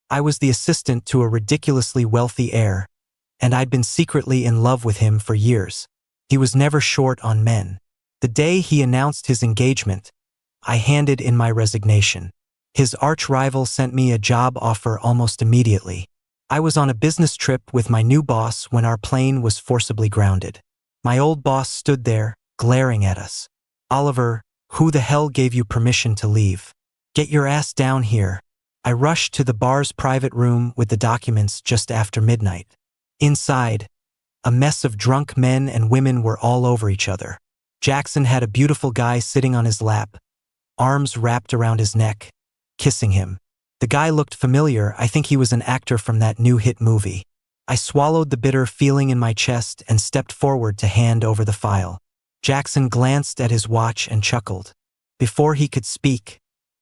I was the assistant to a ridiculously wealthy heir, and I'd been secretly in love with him for years. He was never short on men. The day he announced his engagement, I handed in my resignation. His arch-rival sent me a job offer almost immediately. I was on a business trip with my new boss when our plane was forcibly grounded. My old boss stood there, glaring at us. "Oliver, who the hell gave you permission to leave? Get your ass down here." I rushed to the bar's private room with the documents just after midnight. Inside, a mess of drunk men and women were all over each other. Jackson had a beautiful guy sitting on his lap, arms wrapped around his neck, kissing him. The guy looked familiar. I think he was an actor from that new hit movie. I swallowed the bitter feeling in my chest and stepped forward to hand over the file. Jackson glanced at his watch and chuckled. Before he could speak,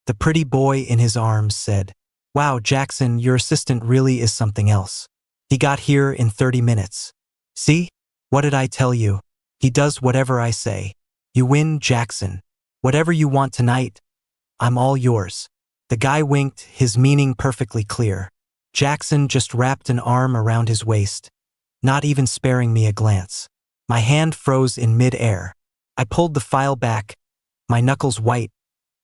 the pretty boy in his arms said, "Wow, Jackson, your assistant really is something else. He got here in 30 minutes. See? What did I tell you? He does whatever I say. You win, Jackson. Whatever you want tonight, I'm all yours." The guy winked, his meaning perfectly clear. Jackson just wrapped an arm around his waist, not even sparing me a glance. My hand froze in mid-air. I pulled the file back, my knuckles white,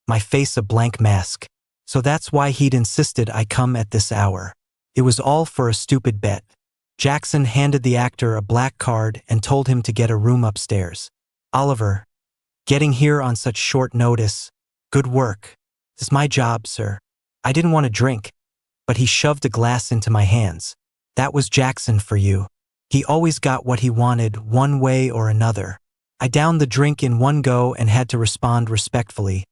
my face a blank mask. So that's why he'd insisted I come at this hour. It was all for a stupid bet. Jackson handed the actor a black card and told him to get a room upstairs. "Oliver, getting here on such short notice, good work. This is my job, sir." I didn't want to drink, but he shoved a glass into my hands. "That was Jackson for you. He always got what he wanted, one way or another." I downed the drink in one go and had to respond respectfully.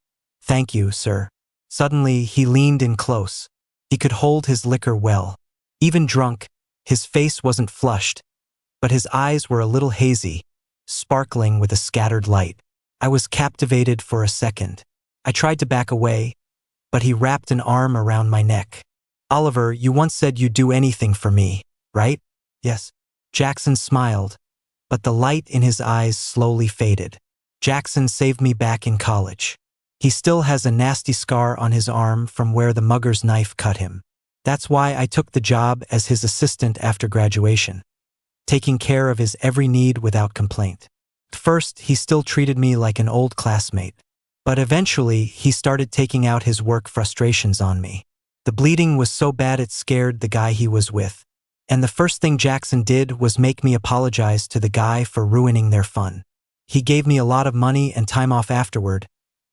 "Thank you, sir." Suddenly, he leaned in close. He could hold his liquor well. Even drunk, his face wasn't flushed, but his eyes were a little hazy, sparkling with a scattered light. I was captivated for a second. I tried to back away, but he wrapped an arm around my neck. "Oliver, you once said you'd do anything for me, right?" "Yes." Jackson smiled, but the light in his eyes slowly faded. "Jackson saved me back in college. He still has a nasty scar on his arm from where the mugger's knife cut him. That's why I took the job as his assistant after graduation, taking care of his every need without complaint. At first, he still treated me like an old classmate. But eventually, he started taking out his work frustrations on me. The bleeding was so bad it scared the guy he was with. And the first thing Jackson did was make me apologize to the guy for ruining their fun. He gave me a lot of money and time off afterward,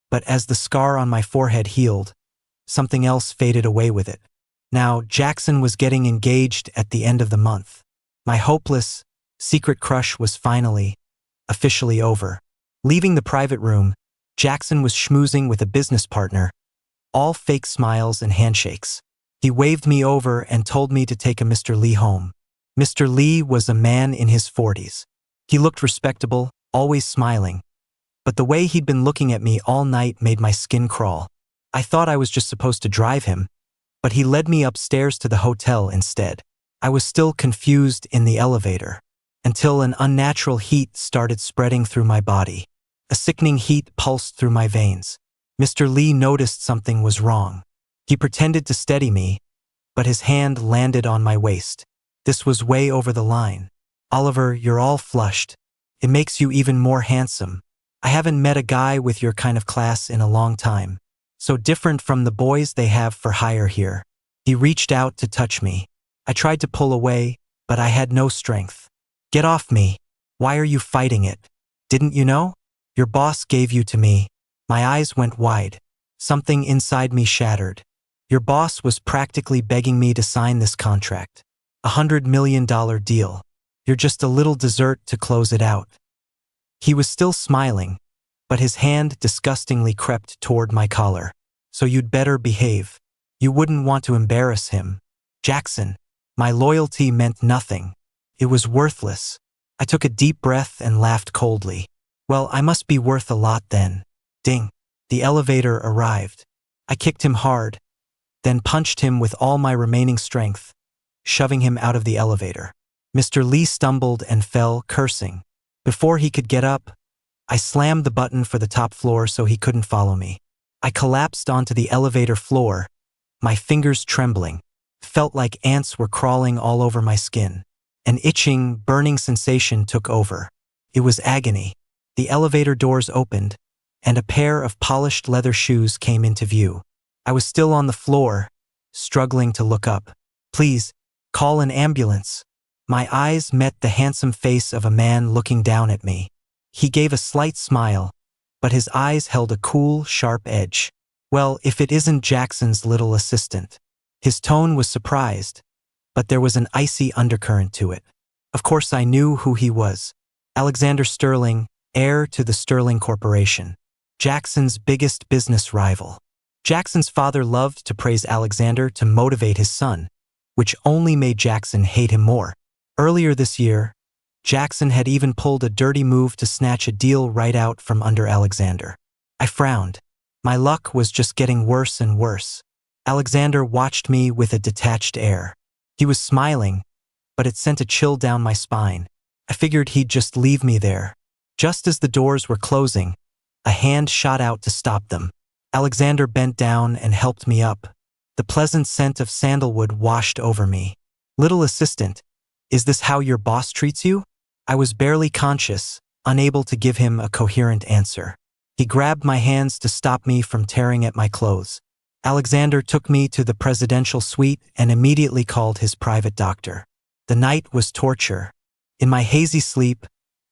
but as the scar on my forehead healed, something else faded away with it. Now, Jackson was getting engaged at the end of the month. My hopeless, secret crush was finally, officially over. Leaving the private room, Jackson was schmoozing with a business partner, all fake smiles and handshakes. He waved me over and told me to take a Mr. Lee home. Mr. Lee was a man in his 40s. He looked respectable, always smiling, but the way he'd been looking at me all night made my skin crawl. I thought I was just supposed to drive him, but he led me upstairs to the hotel instead. I was still confused in the elevator, until an unnatural heat started spreading through my body. A sickening heat pulsed through my veins. Mr. Lee noticed something was wrong. He pretended to steady me, but his hand landed on my waist. This was way over the line. "Oliver, you're all flushed. It makes you even more handsome. I haven't met a guy with your kind of class in a long time. So different from the boys they have for hire here." He reached out to touch me. I tried to pull away, but I had no strength. "Get off me. Why are you fighting it? Didn't you know? Your boss gave you to me." My eyes went wide. Something inside me shattered. Your boss was practically begging me to sign this contract. $100 million deal. You're just a little dessert to close it out. He was still smiling, but his hand disgustingly crept toward my collar. "So you'd better behave. You wouldn't want to embarrass him." "Jackson, my loyalty meant nothing. It was worthless." I took a deep breath and laughed coldly. "Well, I must be worth a lot then." Ding. The elevator arrived. I kicked him hard, then punched him with all my remaining strength, shoving him out of the elevator. Mr. Lee stumbled and fell, cursing. Before he could get up, I slammed the button for the top floor so he couldn't follow me. I collapsed onto the elevator floor, my fingers trembling. felt like ants were crawling all over my skin. An itching, burning sensation took over. It was agony. The elevator doors opened, and a pair of polished leather shoes came into view. I was still on the floor, struggling to look up. "Please, call an ambulance." My eyes met the handsome face of a man looking down at me. He gave a slight smile, but his eyes held a cool, sharp edge. "Well, if it isn't Jackson's little assistant." His tone was surprised, but there was an icy undercurrent to it. Of course I knew who he was. Alexander Sterling, heir to the Sterling Corporation. Jackson's biggest business rival. Jackson's father loved to praise Alexander to motivate his son, which only made Jackson hate him more. Earlier this year, Jackson had even pulled a dirty move to snatch a deal right out from under Alexander. I frowned. My luck was just getting worse and worse. Alexander watched me with a detached air. He was smiling, but it sent a chill down my spine. I figured he'd just leave me there. Just as the doors were closing, a hand shot out to stop them. Alexander bent down and helped me up. The pleasant scent of sandalwood washed over me. "Little assistant, is this how your boss treats you?" I was barely conscious, unable to give him a coherent answer. He grabbed my hands to stop me from tearing at my clothes. Alexander took me to the presidential suite and immediately called his private doctor. The night was torture. In my hazy sleep,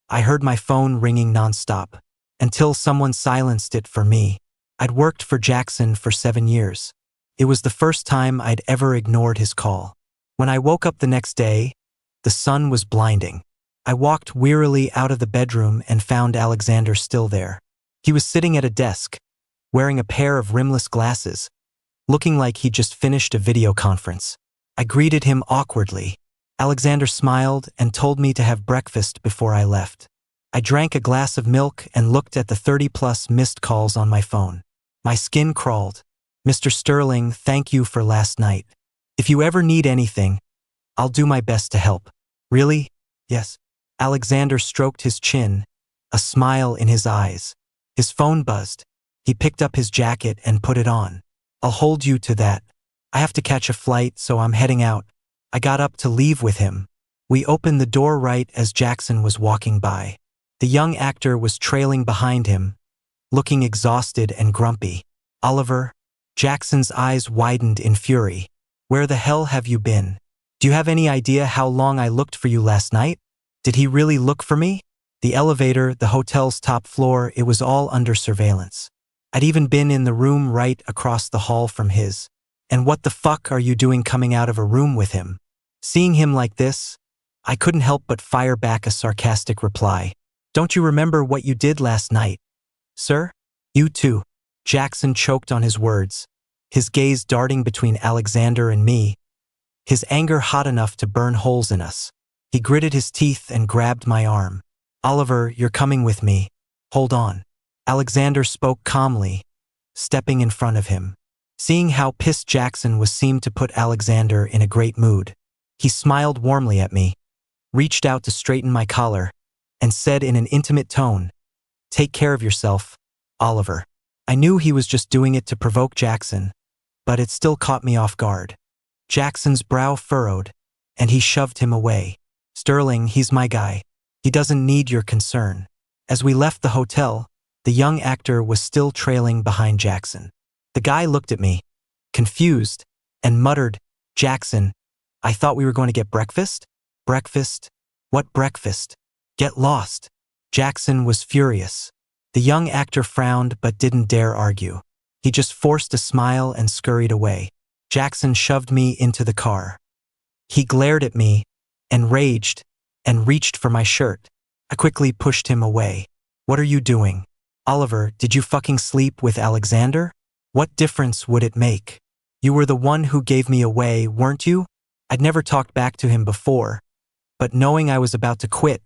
I heard my phone ringing nonstop, until someone silenced it for me. I'd worked for Jackson for 7 years. It was the first time I'd ever ignored his call. When I woke up the next day, the sun was blinding. I walked wearily out of the bedroom and found Alexander still there. He was sitting at a desk, wearing a pair of rimless glasses, looking like he'd just finished a video conference. I greeted him awkwardly. Alexander smiled and told me to have breakfast before I left. I drank a glass of milk and looked at the 30+ missed calls on my phone. My skin crawled. "Mr. Sterling, thank you for last night. If you ever need anything, I'll do my best to help." "Really?" "Yes." Alexander stroked his chin, a smile in his eyes. His phone buzzed. He picked up his jacket and put it on. "I'll hold you to that. I have to catch a flight, so I'm heading out." I got up to leave with him. We opened the door right as Jackson was walking by. The young actor was trailing behind him, looking exhausted and grumpy. "Oliver?" Jackson's eyes widened in fury. "Where the hell have you been? Do you have any idea how long I looked for you last night? Did he really look for me?" The elevator, the hotel's top floor, it was all under surveillance. I'd even been in the room right across the hall from his. "And what the fuck are you doing coming out of a room with him?" Seeing him like this, I couldn't help but fire back a sarcastic reply. "Don't you remember what you did last night, sir?" "You too." Jackson choked on his words, his gaze darting between Alexander and me, his anger hot enough to burn holes in us. He gritted his teeth and grabbed my arm. "Oliver, you're coming with me. Hold on." Alexander spoke calmly, stepping in front of him. Seeing how pissed Jackson was seemed to put Alexander in a great mood. He smiled warmly at me, reached out to straighten my collar, and said in an intimate tone, "Take care of yourself, Oliver." I knew he was just doing it to provoke Jackson, but it still caught me off guard. Jackson's brow furrowed, and he shoved him away. "Sterling, he's my guy. He doesn't need your concern." As we left the hotel, the young actor was still trailing behind Jackson. The guy looked at me, confused, and muttered, "Jackson, I thought we were going to get breakfast?" "Breakfast? What breakfast? Get lost." Jackson was furious. The young actor frowned but didn't dare argue. He just forced a smile and scurried away. Jackson shoved me into the car. He glared at me, enraged, and reached for my shirt. I quickly pushed him away. "What are you doing? Oliver, did you fucking sleep with Alexander? What difference would it make? You were the one who gave me away, weren't you?" I'd never talked back to him before, but knowing I was about to quit,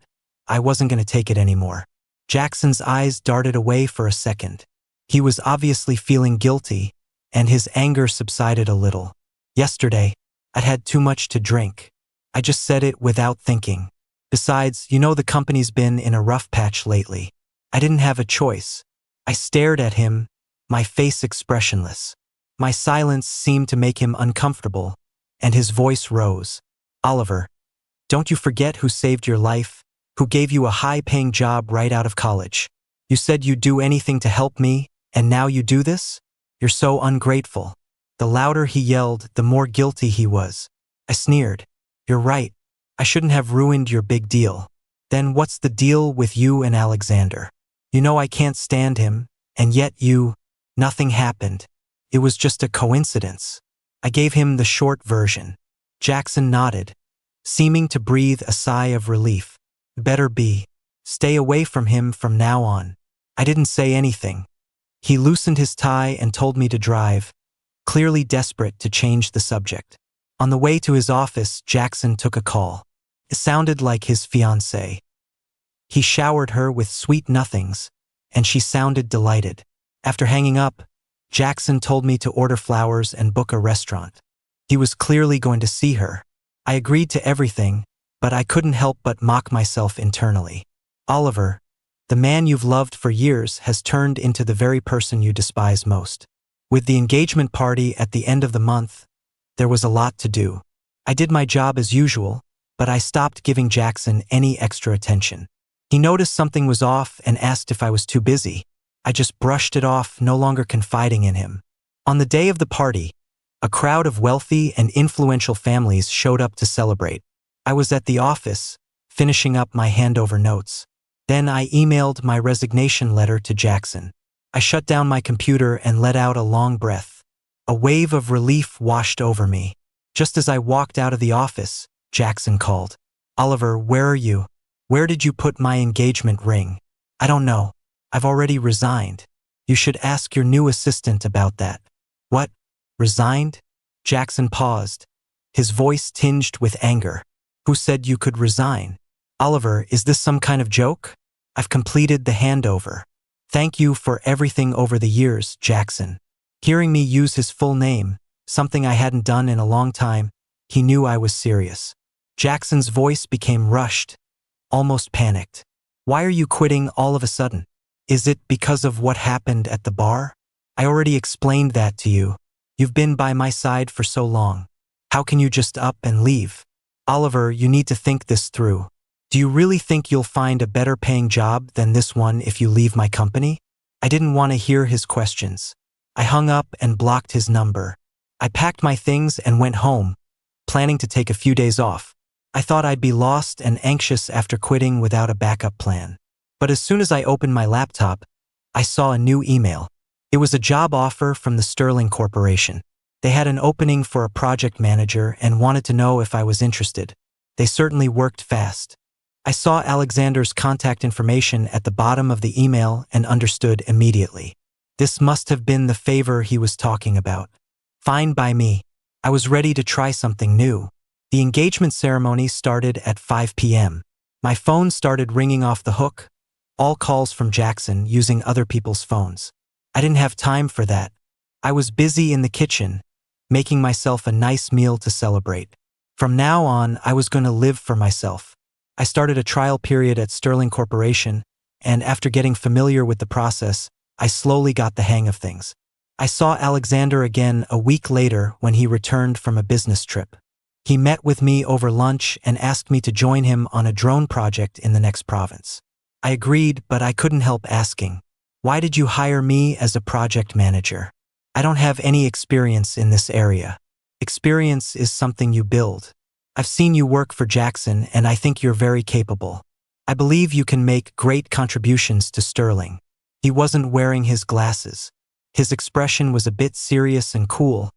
I wasn't going to take it anymore. Jackson's eyes darted away for a second. He was obviously feeling guilty, and his anger subsided a little. "Yesterday, I'd had too much to drink. I just said it without thinking. Besides, you know the company's been in a rough patch lately. I didn't have a choice." I stared at him, my face expressionless. My silence seemed to make him uncomfortable, and his voice rose. Oliver, don't you forget who saved your life, who gave you a high-paying job right out of college. You said you'd do anything to help me, and now you do this? You're so ungrateful. The louder he yelled, the more guilty he was. I sneered. You're right. I shouldn't have ruined your big deal. Then what's the deal with you and Alexander? You know I can't stand him, and yet nothing happened. It was just a coincidence. I gave him the short version. Jackson nodded, seeming to breathe a sigh of relief. Better be. Stay away from him from now on. I didn't say anything. He loosened his tie and told me to drive, clearly desperate to change the subject. On the way to his office, Jackson took a call. It sounded like his fiancée. He showered her with sweet nothings, and she sounded delighted. After hanging up, Jackson told me to order flowers and book a restaurant. He was clearly going to see her. I agreed to everything, but I couldn't help but mock myself internally. Oliver, the man you've loved for years has turned into the very person you despise most. With the engagement party at the end of the month, there was a lot to do. I did my job as usual, but I stopped giving Jackson any extra attention. He noticed something was off and asked if I was too busy. I just brushed it off, no longer confiding in him. On the day of the party, a crowd of wealthy and influential families showed up to celebrate. I was at the office, finishing up my handover notes. Then I emailed my resignation letter to Jackson. I shut down my computer and let out a long breath. A wave of relief washed over me. Just as I walked out of the office, Jackson called. Oliver, where are you? Where did you put my engagement ring? I don't know. I've already resigned. You should ask your new assistant about that. What? Resigned? Jackson paused, his voice tinged with anger. Who said you could resign? Oliver, is this some kind of joke? I've completed the handover. Thank you for everything over the years, Jackson. Hearing me use his full name, something I hadn't done in a long time, he knew I was serious. Jackson's voice became rushed, almost panicked. Why are you quitting all of a sudden? Is it because of what happened at the bar? I already explained that to you. You've been by my side for so long. How can you just up and leave? Oliver, you need to think this through. Do you really think you'll find a better paying job than this one if you leave my company? I didn't want to hear his questions. I hung up and blocked his number. I packed my things and went home, planning to take a few days off. I thought I'd be lost and anxious after quitting without a backup plan. But as soon as I opened my laptop, I saw a new email. It was a job offer from the Sterling Corporation. They had an opening for a project manager and wanted to know if I was interested. They certainly worked fast. I saw Alexander's contact information at the bottom of the email and understood immediately. This must have been the favor he was talking about. Fine by me. I was ready to try something new. The engagement ceremony started at 5 p.m. My phone started ringing off the hook, all calls from Jackson using other people's phones. I didn't have time for that. I was busy in the kitchen, making myself a nice meal to celebrate. From now on, I was going to live for myself. I started a trial period at Sterling Corporation, and after getting familiar with the process, I slowly got the hang of things. I saw Alexander again a week later when he returned from a business trip. He met with me over lunch and asked me to join him on a drone project in the next province. I agreed, but I couldn't help asking, why did you hire me as a project manager? I don't have any experience in this area. Experience is something you build. I've seen you work for Jackson, and I think you're very capable. I believe you can make great contributions to Sterling. He wasn't wearing his glasses. His expression was a bit serious and cool,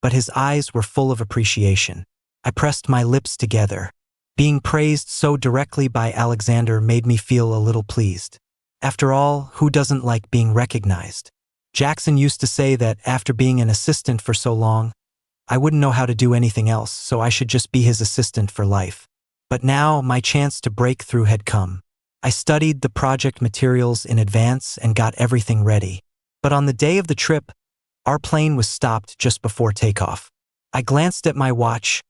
but his eyes were full of appreciation. I pressed my lips together. Being praised so directly by Alexander made me feel a little pleased. After all, who doesn't like being recognized? Jackson used to say that after being an assistant for so long, I wouldn't know how to do anything else, so I should just be his assistant for life. But now my chance to break through had come. I studied the project materials in advance and got everything ready. But on the day of the trip, our plane was stopped just before takeoff. I glanced at my watch,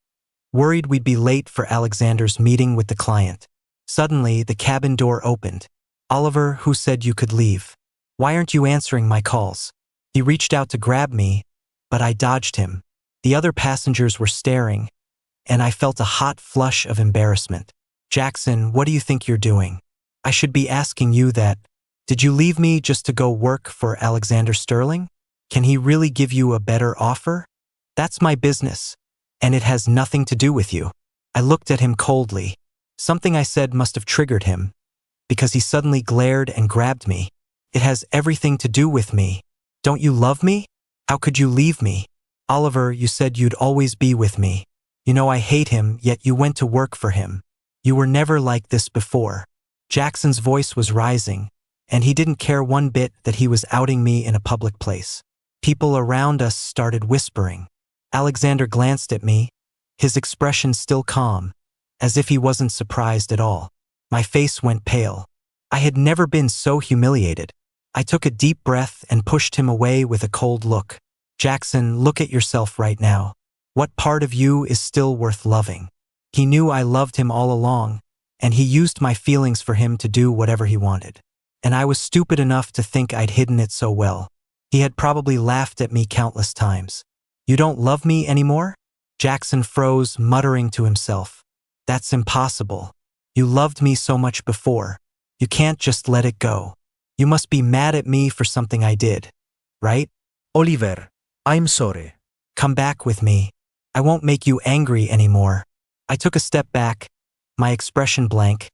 worried we'd be late for Alexander's meeting with the client. Suddenly, the cabin door opened. Oliver, who said you could leave? Why aren't you answering my calls? He reached out to grab me, but I dodged him. The other passengers were staring, and I felt a hot flush of embarrassment. Jackson, what do you think you're doing? I should be asking you that. Did you leave me just to go work for Alexander Sterling? Can he really give you a better offer? That's my business, and it has nothing to do with you. I looked at him coldly. Something I said must have triggered him, because he suddenly glared and grabbed me. It has everything to do with me. Don't you love me? How could you leave me? Oliver, you said you'd always be with me. You know I hate him, yet you went to work for him. You were never like this before. Jackson's voice was rising, and he didn't care one bit that he was outing me in a public place. People around us started whispering. Alexander glanced at me, his expression still calm, as if he wasn't surprised at all. My face went pale. I had never been so humiliated. I took a deep breath and pushed him away with a cold look. Jackson, look at yourself right now. What part of you is still worth loving? He knew I loved him all along, and he used my feelings for him to do whatever he wanted. And I was stupid enough to think I'd hidden it so well. He had probably laughed at me countless times. You don't love me anymore? Jackson froze, muttering to himself. That's impossible. You loved me so much before. You can't just let it go. You must be mad at me for something I did, right? Oliver, I'm sorry. Come back with me. I won't make you angry anymore. I took a step back, my expression blank,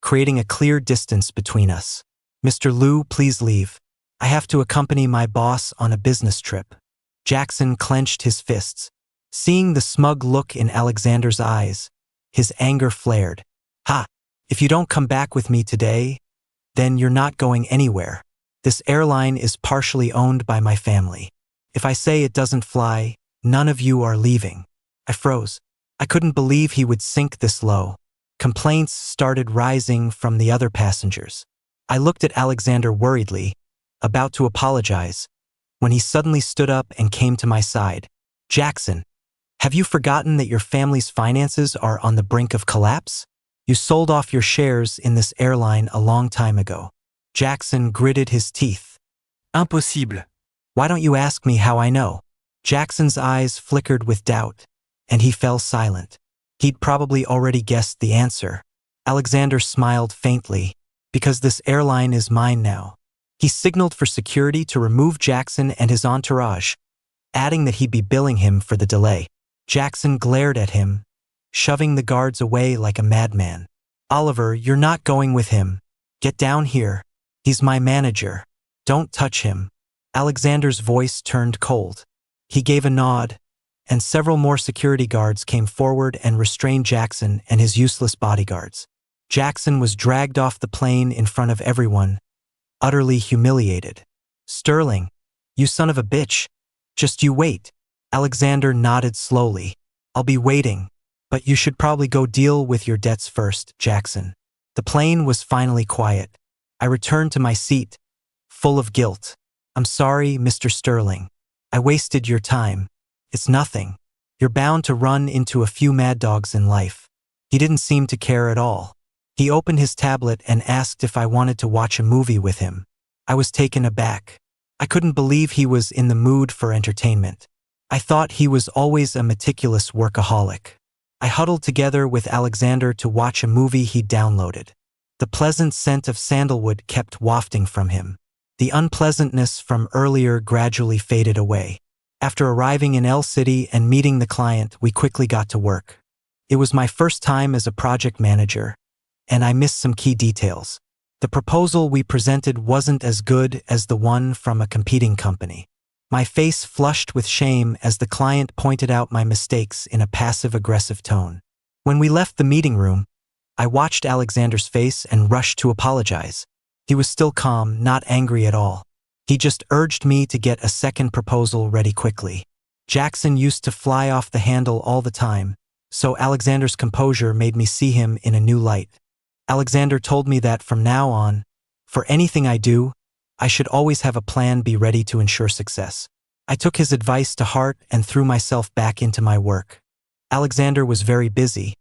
creating a clear distance between us. Mr. Liu, please leave. I have to accompany my boss on a business trip. Jackson clenched his fists. Seeing the smug look in Alexander's eyes, his anger flared. Ha! If you don't come back with me today, then you're not going anywhere. This airline is partially owned by my family. If I say it doesn't fly, none of you are leaving. I froze. I couldn't believe he would sink this low. Complaints started rising from the other passengers. I looked at Alexander worriedly, about to apologize, when he suddenly stood up and came to my side. Jackson, have you forgotten that your family's finances are on the brink of collapse? You sold off your shares in this airline a long time ago. Jackson gritted his teeth. Impossible. Why don't you ask me how I know? Jackson's eyes flickered with doubt, and he fell silent. He'd probably already guessed the answer. Alexander smiled faintly, because this airline is mine now. He signaled for security to remove Jackson and his entourage, adding that he'd be billing him for the delay. Jackson glared at him, shoving the guards away like a madman. Oliver, you're not going with him. Get down here. He's my manager. Don't touch him. Alexander's voice turned cold. He gave a nod, and several more security guards came forward and restrained Jackson and his useless bodyguards. Jackson was dragged off the plane in front of everyone, utterly humiliated. Sterling, you son of a bitch. Just you wait. Alexander nodded slowly. I'll be waiting, but you should probably go deal with your debts first, Jackson. The plane was finally quiet. I returned to my seat, full of guilt. I'm sorry, Mr. Sterling. I wasted your time. It's nothing. You're bound to run into a few mad dogs in life. He didn't seem to care at all. He opened his tablet and asked if I wanted to watch a movie with him. I was taken aback. I couldn't believe he was in the mood for entertainment. I thought he was always a meticulous workaholic. I huddled together with Alexander to watch a movie he'd downloaded. The pleasant scent of sandalwood kept wafting from him. The unpleasantness from earlier gradually faded away. After arriving in L City and meeting the client, we quickly got to work. It was my first time as a project manager, and I missed some key details. The proposal we presented wasn't as good as the one from a competing company. My face flushed with shame as the client pointed out my mistakes in a passive-aggressive tone. When we left the meeting room, I watched Alexander's face and rushed to apologize. He was still calm, not angry at all. He just urged me to get a second proposal ready quickly. Jackson used to fly off the handle all the time, so Alexander's composure made me see him in a new light. Alexander told me that from now on, for anything I do, I should always have a plan B ready to ensure success. I took his advice to heart and threw myself back into my work. Alexander was very busy,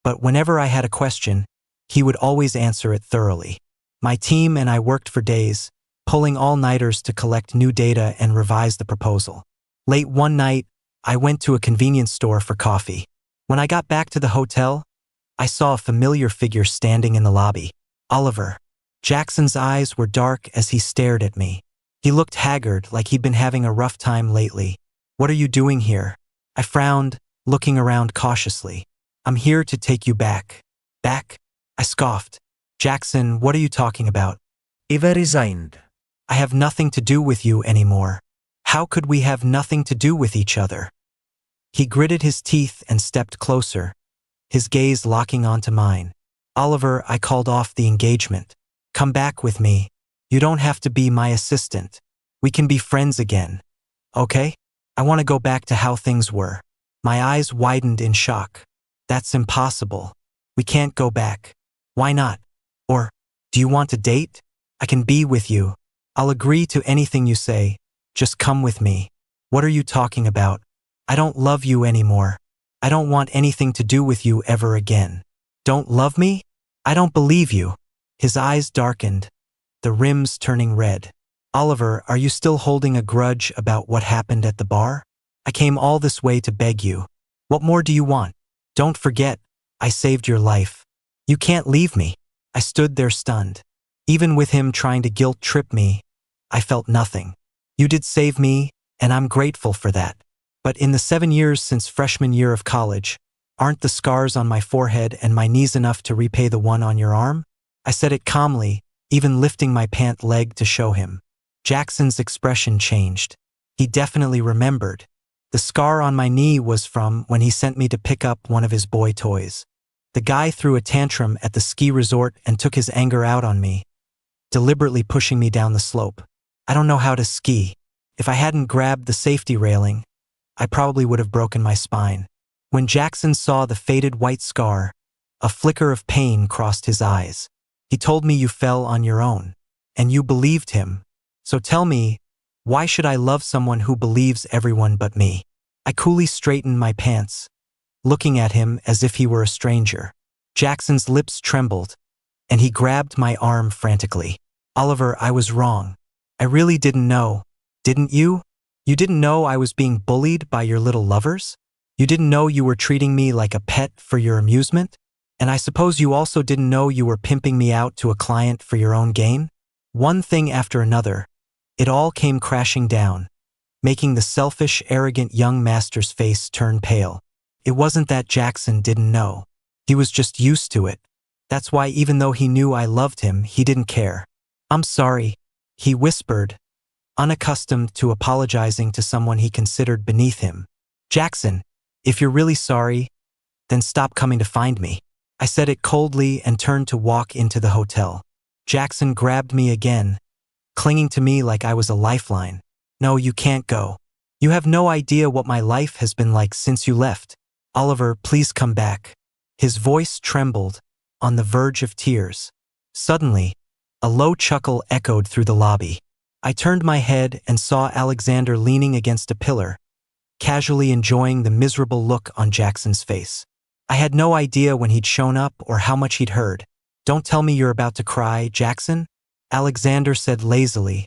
but whenever I had a question, he would always answer it thoroughly. My team and I worked for days, pulling all-nighters to collect new data and revise the proposal. Late one night, I went to a convenience store for coffee. When I got back to the hotel, I saw a familiar figure standing in the lobby. Oliver. Jackson's eyes were dark as he stared at me. He looked haggard, like he'd been having a rough time lately. What are you doing here? I frowned, looking around cautiously. I'm here to take you back. Back? I scoffed. Jackson, what are you talking about? I've resigned. I have nothing to do with you anymore. How could we have nothing to do with each other? He gritted his teeth and stepped closer, his gaze locking onto mine. Oliver, I called off the engagement. Come back with me. You don't have to be my assistant. We can be friends again. Okay? I want to go back to how things were. My eyes widened in shock. That's impossible. We can't go back. Why not? Or, do you want to date? I can be with you. I'll agree to anything you say. Just come with me. What are you talking about? I don't love you anymore. I don't want anything to do with you ever again. Don't love me? I don't believe you. His eyes darkened, the rims turning red. Oliver, are you still holding a grudge about what happened at the bar? I came all this way to beg you. What more do you want? Don't forget, I saved your life. You can't leave me. I stood there stunned. Even with him trying to guilt trip me, I felt nothing. You did save me, and I'm grateful for that. But in the 7 years since freshman year of college, aren't the scars on my forehead and my knees enough to repay the one on your arm? I said it calmly, even lifting my pant leg to show him. Jackson's expression changed. He definitely remembered. The scar on my knee was from when he sent me to pick up one of his boy toys. The guy threw a tantrum at the ski resort and took his anger out on me, deliberately pushing me down the slope. I don't know how to ski. If I hadn't grabbed the safety railing, I probably would have broken my spine. When Jackson saw the faded white scar, a flicker of pain crossed his eyes. He told me you fell on your own, and you believed him. So tell me, why should I love someone who believes everyone but me? I coolly straightened my pants, looking at him as if he were a stranger. Jackson's lips trembled, and he grabbed my arm frantically. Oliver, I was wrong. I really didn't know. Didn't you? You didn't know I was being bullied by your little lovers? You didn't know you were treating me like a pet for your amusement? And I suppose you also didn't know you were pimping me out to a client for your own gain? One thing after another, it all came crashing down, making the selfish, arrogant young master's face turn pale. It wasn't that Jackson didn't know. He was just used to it. That's why even though he knew I loved him, he didn't care. I'm sorry, he whispered, unaccustomed to apologizing to someone he considered beneath him. Jackson, if you're really sorry, then stop coming to find me. I said it coldly and turned to walk into the hotel. Jackson grabbed me again, clinging to me like I was a lifeline. No, you can't go. You have no idea what my life has been like since you left. Oliver, please come back. His voice trembled, on the verge of tears. Suddenly, a low chuckle echoed through the lobby. I turned my head and saw Alexander leaning against a pillar, casually enjoying the miserable look on Jackson's face. I had no idea when he'd shown up or how much he'd heard. Don't tell me you're about to cry, Jackson? Alexander said lazily,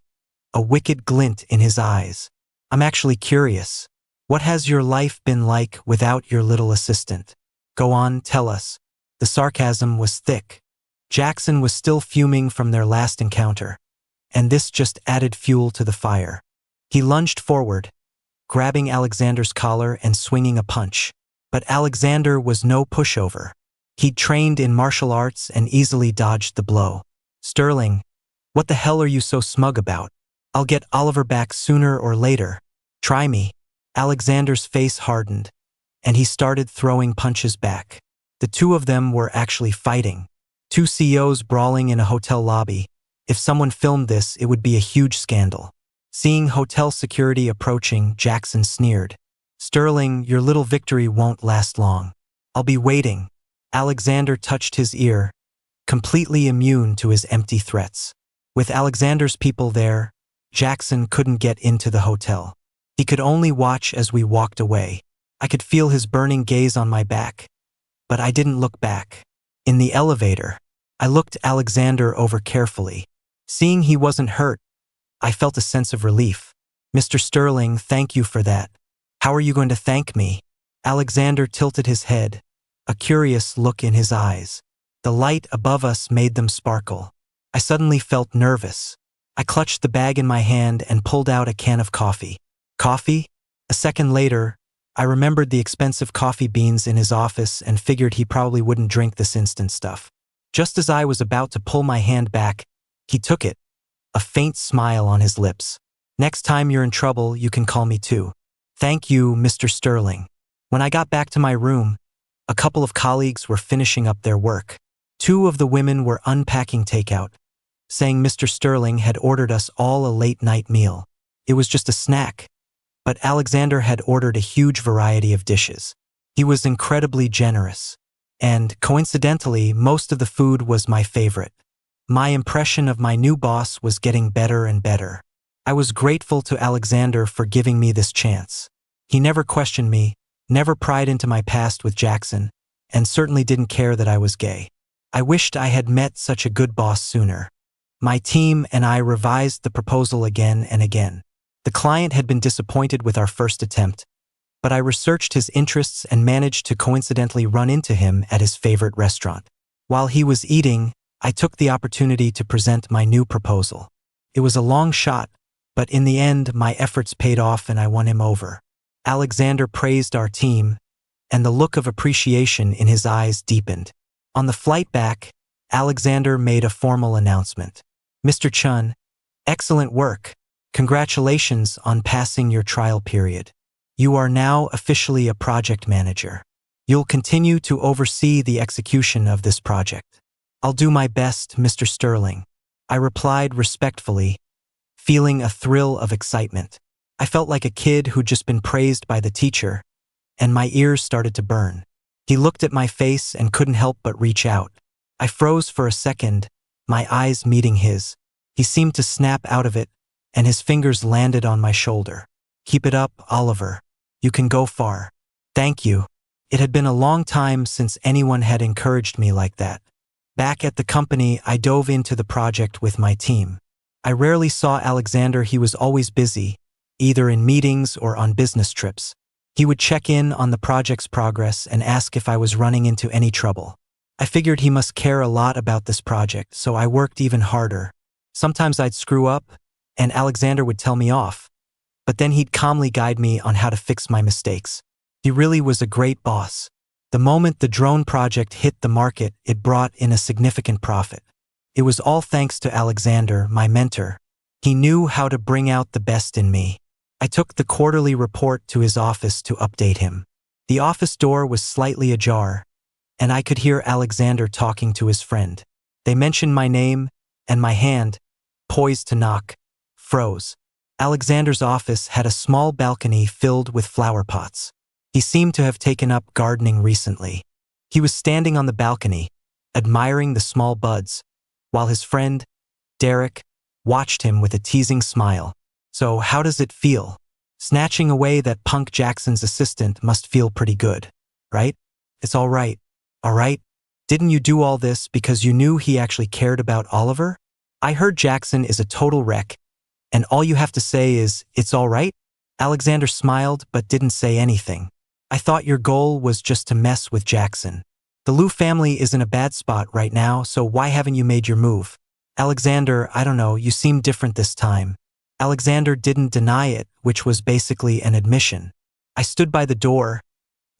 a wicked glint in his eyes. I'm actually curious. What has your life been like without your little assistant? Go on, tell us. The sarcasm was thick. Jackson was still fuming from their last encounter, and this just added fuel to the fire. He lunged forward, grabbing Alexander's collar and swinging a punch. But Alexander was no pushover. He'd trained in martial arts and easily dodged the blow. Sterling, what the hell are you so smug about? I'll get Oliver back sooner or later. Try me. Alexander's face hardened, and he started throwing punches back. The two of them were actually fighting. Two CEOs brawling in a hotel lobby. If someone filmed this, it would be a huge scandal. Seeing hotel security approaching, Jackson sneered. Sterling, your little victory won't last long. I'll be waiting. Alexander touched his ear, completely immune to his empty threats. With Alexander's people there, Jackson couldn't get into the hotel. He could only watch as we walked away. I could feel his burning gaze on my back, but I didn't look back. In the elevator, I looked Alexander over carefully. Seeing he wasn't hurt, I felt a sense of relief. Mr. Sterling, thank you for that. How are you going to thank me? Alexander tilted his head, a curious look in his eyes. The light above us made them sparkle. I suddenly felt nervous. I clutched the bag in my hand and pulled out a can of coffee. Coffee? A second later, I remembered the expensive coffee beans in his office and figured he probably wouldn't drink this instant stuff. Just as I was about to pull my hand back, he took it, a faint smile on his lips. Next time you're in trouble, you can call me too. Thank you, Mr. Sterling. When I got back to my room, a couple of colleagues were finishing up their work. Two of the women were unpacking takeout, saying Mr. Sterling had ordered us all a late-night meal. It was just a snack, but Alexander had ordered a huge variety of dishes. He was incredibly generous, and coincidentally, most of the food was my favorite. My impression of my new boss was getting better and better. I was grateful to Alexander for giving me this chance. He never questioned me, never pried into my past with Jackson, and certainly didn't care that I was gay. I wished I had met such a good boss sooner. My team and I revised the proposal again and again. The client had been disappointed with our first attempt, but I researched his interests and managed to coincidentally run into him at his favorite restaurant. While he was eating, I took the opportunity to present my new proposal. It was a long shot, but in the end, my efforts paid off and I won him over. Alexander praised our team, and the look of appreciation in his eyes deepened. On the flight back, Alexander made a formal announcement. Mr. Chun, excellent work. Congratulations on passing your trial period. You are now officially a project manager. You'll continue to oversee the execution of this project. I'll do my best, Mr. Sterling. I replied respectfully, feeling a thrill of excitement. I felt like a kid who'd just been praised by the teacher, and my ears started to burn. He looked at my face and couldn't help but reach out. I froze for a second, my eyes meeting his. He seemed to snap out of it, and his fingers landed on my shoulder. Keep it up, Oliver. You can go far. Thank you. It had been a long time since anyone had encouraged me like that. Back at the company, I dove into the project with my team. I rarely saw Alexander. He was always busy, either in meetings or on business trips. He would check in on the project's progress and ask if I was running into any trouble. I figured he must care a lot about this project, so I worked even harder. Sometimes I'd screw up, and Alexander would tell me off, but then he'd calmly guide me on how to fix my mistakes. He really was a great boss. The moment the drone project hit the market, it brought in a significant profit. It was all thanks to Alexander, my mentor. He knew how to bring out the best in me. I took the quarterly report to his office to update him. The office door was slightly ajar, and I could hear Alexander talking to his friend. They mentioned my name, and my hand, poised to knock, froze. Alexander's office had a small balcony filled with flower pots. He seemed to have taken up gardening recently. He was standing on the balcony, admiring the small buds, while his friend, Derek, watched him with a teasing smile. So how does it feel? Snatching away that punk Jackson's assistant must feel pretty good, right? It's all right. All right? Didn't you do all this because you knew he actually cared about Oliver? I heard Jackson is a total wreck, and all you have to say is, it's all right? Alexander smiled but didn't say anything. I thought your goal was just to mess with Jackson. The Liu family is in a bad spot right now, so why haven't you made your move? Alexander, I don't know, you seem different this time. Alexander didn't deny it, which was basically an admission. I stood by the door,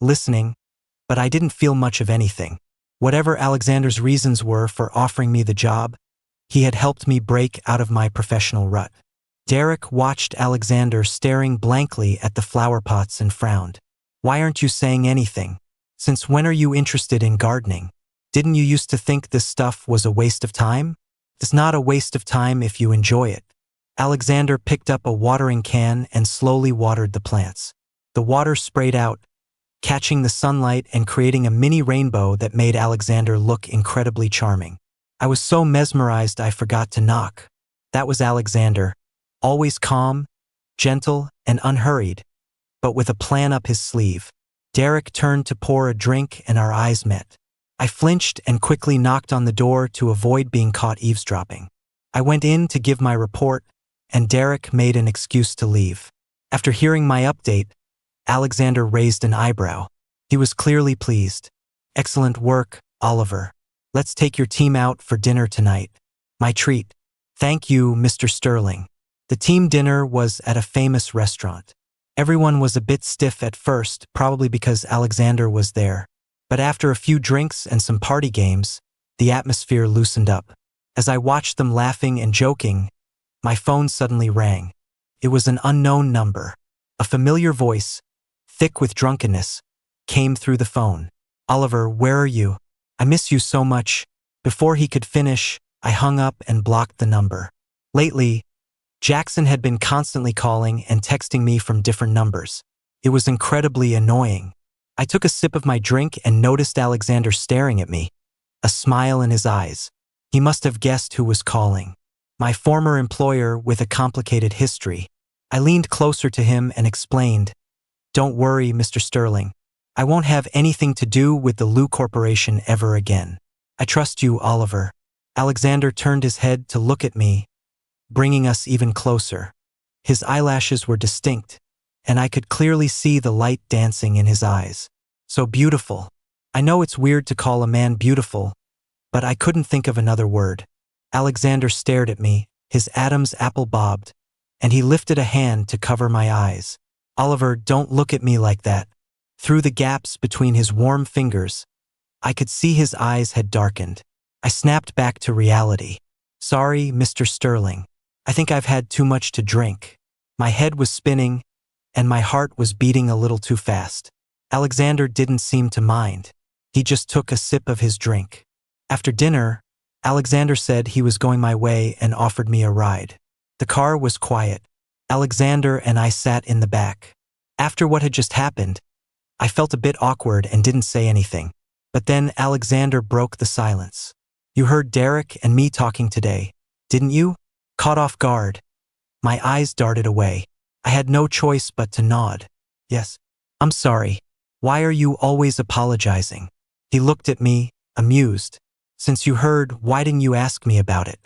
listening, but I didn't feel much of anything. Whatever Alexander's reasons were for offering me the job, he had helped me break out of my professional rut. Derek watched Alexander staring blankly at the flower pots and frowned. Why aren't you saying anything? Since when are you interested in gardening? Didn't you used to think this stuff was a waste of time? It's not a waste of time if you enjoy it. Alexander picked up a watering can and slowly watered the plants. The water sprayed out, catching the sunlight and creating a mini rainbow that made Alexander look incredibly charming. I was so mesmerized I forgot to knock. That was Alexander, always calm, gentle, and unhurried, but with a plan up his sleeve. Derek turned to pour a drink and our eyes met. I flinched and quickly knocked on the door to avoid being caught eavesdropping. I went in to give my report, and Derek made an excuse to leave. After hearing my update, Alexander raised an eyebrow. He was clearly pleased. Excellent work, Oliver. Let's take your team out for dinner tonight. My treat. Thank you, Mr. Sterling. The team dinner was at a famous restaurant. Everyone was a bit stiff at first, probably because Alexander was there. But after a few drinks and some party games, the atmosphere loosened up. As I watched them laughing and joking, my phone suddenly rang. It was an unknown number. A familiar voice, thick with drunkenness, came through the phone. Oliver, where are you? I miss you so much. Before he could finish, I hung up and blocked the number. Lately, Jackson had been constantly calling and texting me from different numbers. It was incredibly annoying. I took a sip of my drink and noticed Alexander staring at me, a smile in his eyes. He must have guessed who was calling. My former employer with a complicated history. I leaned closer to him and explained, "Don't worry, Mr. Sterling. I won't have anything to do with the Lou Corporation ever again. I trust you, Oliver." Alexander turned his head to look at me, bringing us even closer. His eyelashes were distinct, and I could clearly see the light dancing in his eyes. So beautiful. I know it's weird to call a man beautiful, but I couldn't think of another word. Alexander stared at me, his Adam's apple bobbed, and he lifted a hand to cover my eyes. "Oliver, don't look at me like that." Through the gaps between his warm fingers, I could see his eyes had darkened. I snapped back to reality. "Sorry, Mr. Sterling. I think I've had too much to drink." My head was spinning, and my heart was beating a little too fast. Alexander didn't seem to mind. He just took a sip of his drink. After dinner, Alexander said he was going my way and offered me a ride. The car was quiet. Alexander and I sat in the back. After what had just happened, I felt a bit awkward and didn't say anything. But then Alexander broke the silence. "You heard Derek and me talking today, didn't you?" Caught off guard, my eyes darted away. I had no choice but to nod. "Yes. I'm sorry. Why are you always apologizing?" He looked at me, amused. "Since you heard, why didn't you ask me about it?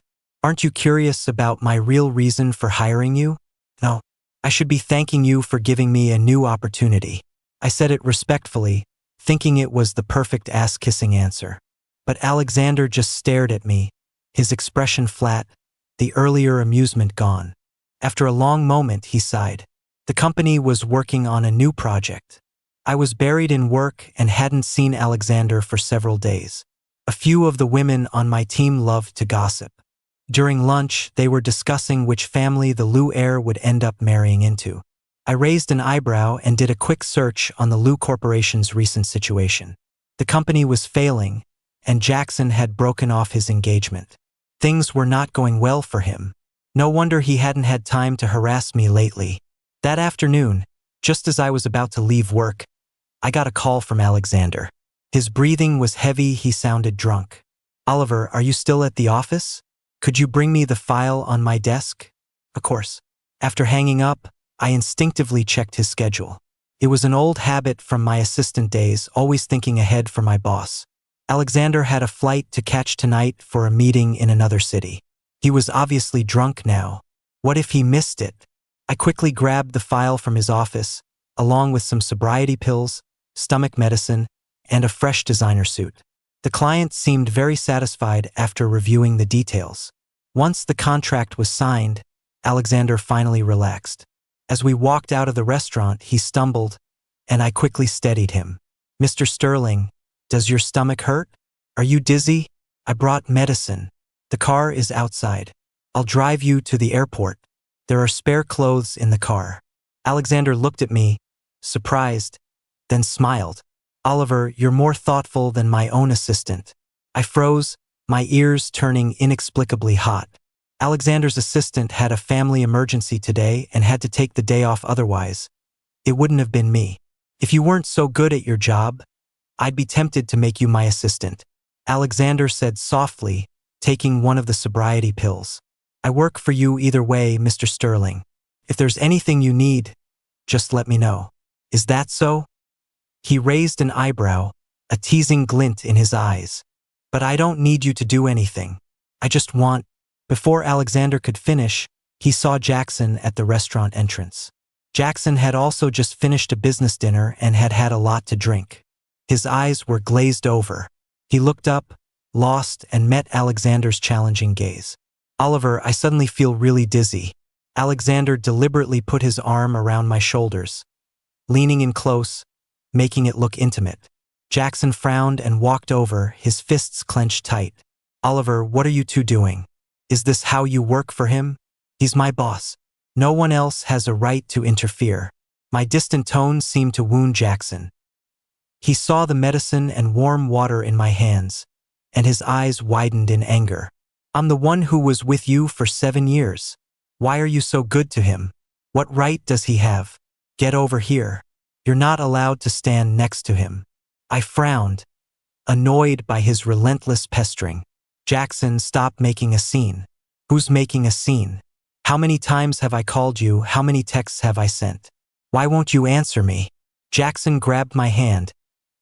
Aren't you curious about my real reason for hiring you?" "No. I should be thanking you for giving me a new opportunity." I said it respectfully, thinking it was the perfect ass-kissing answer. But Alexander just stared at me, his expression flat, the earlier amusement gone. After a long moment, he sighed. The company was working on a new project. I was buried in work and hadn't seen Alexander for several days. A few of the women on my team loved to gossip. During lunch, they were discussing which family the Lou heir would end up marrying into. I raised an eyebrow and did a quick search on the Lou Corporation's recent situation. The company was failing, and Jackson had broken off his engagement. Things were not going well for him. No wonder he hadn't had time to harass me lately. That afternoon, just as I was about to leave work, I got a call from Alexander. His breathing was heavy, he sounded drunk. "Oliver, are you still at the office? Could you bring me the file on my desk?" "Of course." After hanging up, I instinctively checked his schedule. It was an old habit from my assistant days, always thinking ahead for my boss. Alexander had a flight to catch tonight for a meeting in another city. He was obviously drunk now. What if he missed it? I quickly grabbed the file from his office, along with some sobriety pills, stomach medicine, and a fresh designer suit. The client seemed very satisfied after reviewing the details. Once the contract was signed, Alexander finally relaxed. As we walked out of the restaurant, he stumbled, and I quickly steadied him. "Mr. Sterling, does your stomach hurt? Are you dizzy? I brought medicine. The car is outside. I'll drive you to the airport. There are spare clothes in the car." Alexander looked at me, surprised, then smiled. "Oliver, you're more thoughtful than my own assistant." I froze, my ears turning inexplicably hot. Alexander's assistant had a family emergency today and had to take the day off otherwise. It wouldn't have been me. "If you weren't so good at your job, I'd be tempted to make you my assistant," Alexander said softly, taking one of the sobriety pills. "I work for you either way, Mr. Sterling. If there's anything you need, just let me know." "Is that so?" He raised an eyebrow, a teasing glint in his eyes. "But I don't need you to do anything. I just want—" Before Alexander could finish, he saw Jackson at the restaurant entrance. Jackson had also just finished a business dinner and had had a lot to drink. His eyes were glazed over. He looked up, lost, and met Alexander's challenging gaze. Oliver, I suddenly feel really dizzy. Alexander deliberately put his arm around my shoulders, leaning in close, making it look intimate. Jackson frowned and walked over, his fists clenched tight. Oliver, what are you two doing? Is this how you work for him? He's my boss. No one else has a right to interfere. My distant tone seemed to wound Jackson. He saw the medicine and warm water in my hands, and his eyes widened in anger. I'm the one who was with you for 7 years. Why are you so good to him? What right does he have? Get over here. You're not allowed to stand next to him. I frowned, annoyed by his relentless pestering. Jackson, stop making a scene. Who's making a scene? How many times have I called you? How many texts have I sent? Why won't you answer me? Jackson grabbed my hand,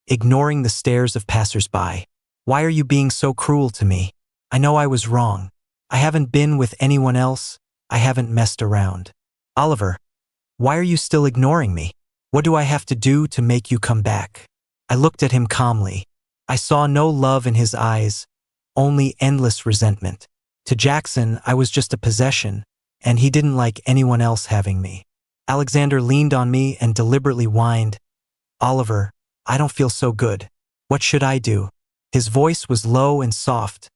ignoring the stares of passers-by. Why are you being so cruel to me? I know I was wrong. I haven't been with anyone else. I haven't messed around. Oliver, why are you still ignoring me? What do I have to do to make you come back? I looked at him calmly. I saw no love in his eyes, only endless resentment. To Jackson, I was just a possession, and he didn't like anyone else having me. Alexander leaned on me and deliberately whined, Oliver, I don't feel so good. What should I do? His voice was low and soft,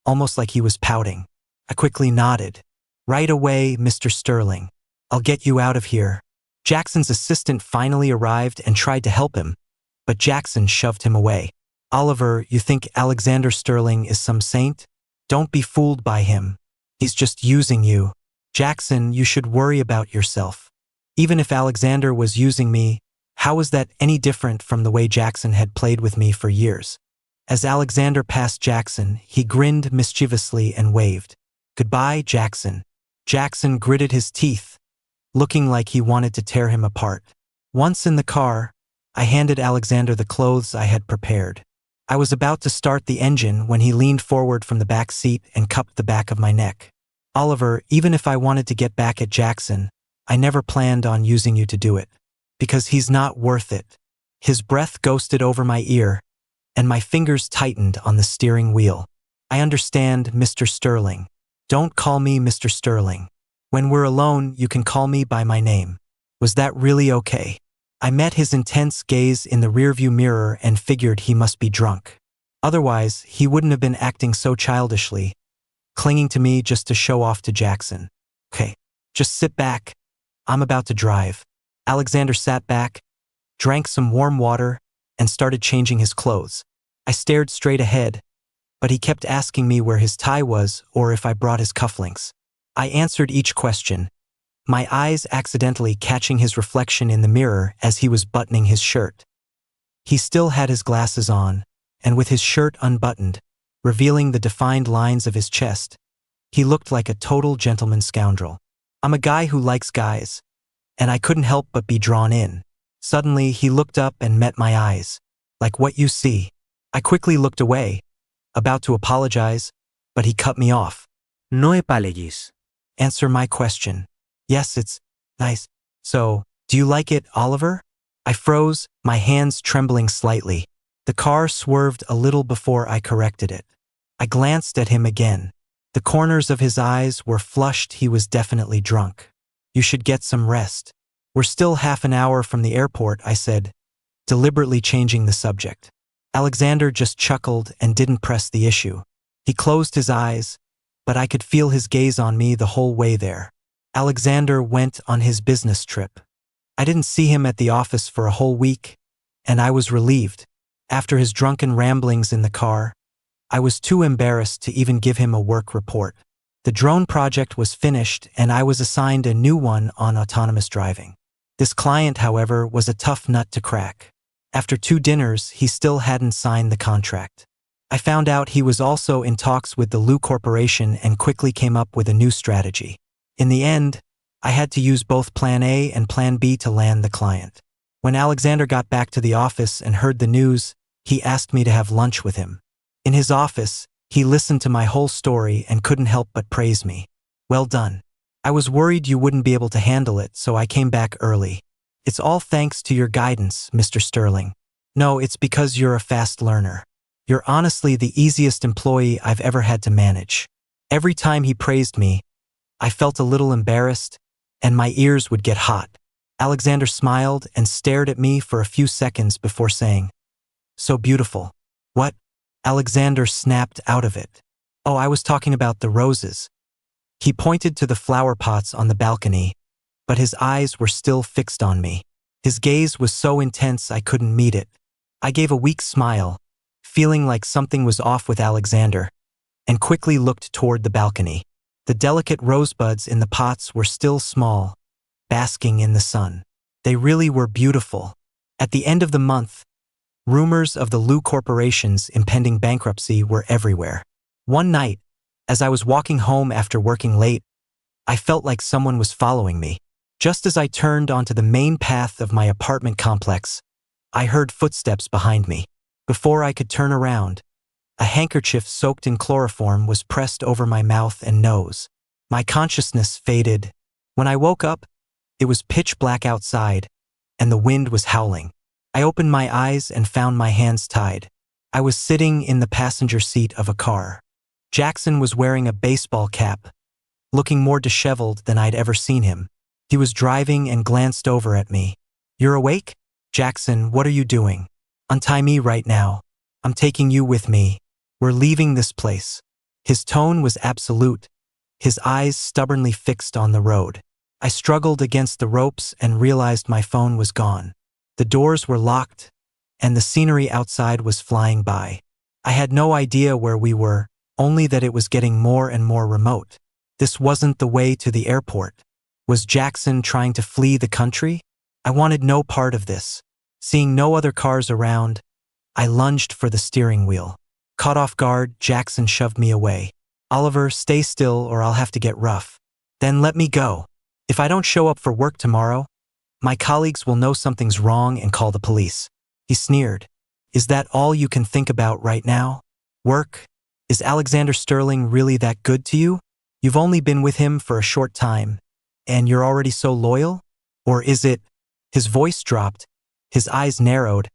almost like he was pouting. I quickly nodded. Right away, Mr. Sterling. I'll get you out of here. Jackson's assistant finally arrived and tried to help him, but Jackson shoved him away. Oliver, you think Alexander Sterling is some saint? Don't be fooled by him. He's just using you. Jackson, you should worry about yourself. Even if Alexander was using me, how was that any different from the way Jackson had played with me for years? As Alexander passed Jackson, he grinned mischievously and waved. Goodbye, Jackson. Jackson gritted his teeth, looking like he wanted to tear him apart. Once in the car, I handed Alexander the clothes I had prepared. I was about to start the engine when he leaned forward from the back seat and cupped the back of my neck. Oliver, even if I wanted to get back at Jackson, I never planned on using you to do it. Because he's not worth it. His breath ghosted over my ear, and my fingers tightened on the steering wheel. I understand, Mr. Sterling. Don't call me Mr. Sterling. When we're alone, you can call me by my name. Was that really okay? I met his intense gaze in the rearview mirror and figured he must be drunk. Otherwise, he wouldn't have been acting so childishly, clinging to me just to show off to Jackson. Okay, just sit back. I'm about to drive. Alexander sat back, drank some warm water, and started changing his clothes. I stared straight ahead, but he kept asking me where his tie was or if I brought his cufflinks. I answered each question, my eyes accidentally catching his reflection in the mirror as he was buttoning his shirt. He still had his glasses on, and with his shirt unbuttoned, revealing the defined lines of his chest, he looked like a total gentleman scoundrel. I'm a guy who likes guys, and I couldn't help but be drawn in. Suddenly, he looked up and met my eyes. Like what you see. I quickly looked away, about to apologize, but he cut me off. No apologies. Answer my question. Yes, it's nice. So, do you like it, Oliver? I froze, my hands trembling slightly. The car swerved a little before I corrected it. I glanced at him again. The corners of his eyes were flushed. He was definitely drunk. You should get some rest. We're still half an hour from the airport, I said, deliberately changing the subject. Alexander just chuckled and didn't press the issue. He closed his eyes, but I could feel his gaze on me the whole way there. Alexander went on his business trip. I didn't see him at the office for a whole week, and I was relieved. After his drunken ramblings in the car, I was too embarrassed to even give him a work report. The drone project was finished, and I was assigned a new one on autonomous driving. This client, however, was a tough nut to crack. After 2 dinners, he still hadn't signed the contract. I found out he was also in talks with the Lu Corporation and quickly came up with a new strategy. In the end, I had to use both Plan A and Plan B to land the client. When Alexander got back to the office and heard the news, he asked me to have lunch with him. In his office, he listened to my whole story and couldn't help but praise me. Well done. I was worried you wouldn't be able to handle it, so I came back early. It's all thanks to your guidance, Mr. Sterling. No, it's because you're a fast learner. You're honestly the easiest employee I've ever had to manage. Every time he praised me, I felt a little embarrassed, and my ears would get hot. Alexander smiled and stared at me for a few seconds before saying, "So beautiful." "What?" Alexander snapped out of it. "Oh, I was talking about the roses." He pointed to the flower pots on the balcony, but his eyes were still fixed on me. His gaze was so intense I couldn't meet it. I gave a weak smile, feeling like something was off with Alexander, and quickly looked toward the balcony. The delicate rosebuds in the pots were still small, basking in the sun. They really were beautiful. At the end of the month, rumors of the Lu Corporation's impending bankruptcy were everywhere. One night, as I was walking home after working late, I felt like someone was following me. Just as I turned onto the main path of my apartment complex, I heard footsteps behind me. Before I could turn around, a handkerchief soaked in chloroform was pressed over my mouth and nose. My consciousness faded. When I woke up, it was pitch black outside, and the wind was howling. I opened my eyes and found my hands tied. I was sitting in the passenger seat of a car. Jackson was wearing a baseball cap, looking more disheveled than I'd ever seen him. He was driving and glanced over at me. "You're awake?" "Jackson, what are you doing?" "Untie me right now. I'm taking you with me. We're leaving this place." His tone was absolute, his eyes stubbornly fixed on the road. I struggled against the ropes and realized my phone was gone. The doors were locked, and the scenery outside was flying by. I had no idea where we were, only that it was getting more and more remote. This wasn't the way to the airport. Was Jackson trying to flee the country? I wanted no part of this. Seeing no other cars around, I lunged for the steering wheel. Caught off guard, Jackson shoved me away. "Oliver, stay still or I'll have to get rough." "Then let me go. If I don't show up for work tomorrow, my colleagues will know something's wrong and call the police." He sneered. "Is that all you can think about right now? Work? Is Alexander Sterling really that good to you? You've only been with him for a short time, and you're already so loyal? Or is it—" His voice dropped, his eyes narrowed.